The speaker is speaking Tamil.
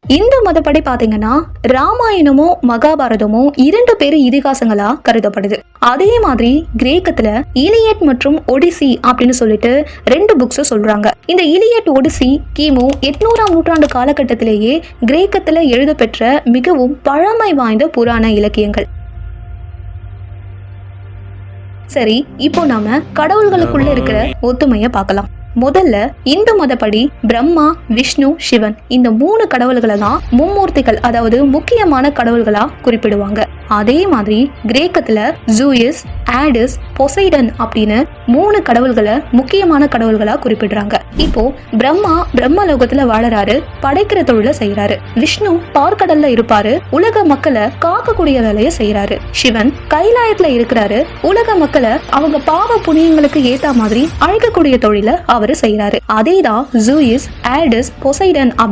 இந்த மதப்படி பாத்தீங்கன்னா ராமாயணமும் மகாபாரதமும் 2 பேரு இதிகாசங்களா கருதப்படுது. அதே மாதிரி கிரேக்கத்துல இலியட் மற்றும் ஒடிசி அப்படின்னு சொல்லிட்டு 2 புக்ஸ் சொல்றாங்க. இந்த இலியட் ஒடிசி கிமு 800ஆம் நூற்றாண்டு காலகட்டத்திலேயே கிரேக்கத்துல எழுதப்பெற்ற மிகவும் பழமை வாய்ந்த புராண இலக்கியங்கள். சரி, இப்போ நாம கடவுள்களுக்குள்ள இருக்கிற ஒத்துமைய பார்க்கலாம். முதல்ல இந்து மதப்படி பிரம்மா, விஷ்ணு, சிவன் இந்த 3 கடவுள்களை தான் மும்மூர்த்திகள், அதாவது முக்கியமான கடவுள்களா குறிப்பிடுவாங்க. அதே மாதிரி கிரேக்கத்துல ஜூயிஸ், ஆடிஸ், பொசைடன் அப்படின்னு 3 கடவுள்களை முக்கியமான கடவுள்களா குறிப்பிடுறாங்க. இப்போ பிரம்மா பிரம்மலோகத்துல வாழறாரு, படைக்கிற தொழிலை செய்யறாரு. விஷ்ணு பார்க்கடல்ல இருப்பாரு, உலக மக்களை காக்கக்கூடிய வேலையை செய்யறாரு. சிவன் கைலாயத்துல இருக்கிறாரு, உலக மக்களை அவங்க பாவ புண்ணியங்களுக்கு ஏத்த மாதிரி அழைக்கக்கூடிய தொழிலை அவரு செய்யறாரு. அதேதான் ஜூயிஸ், ஆடிஸ், பொசைடன் அப்படி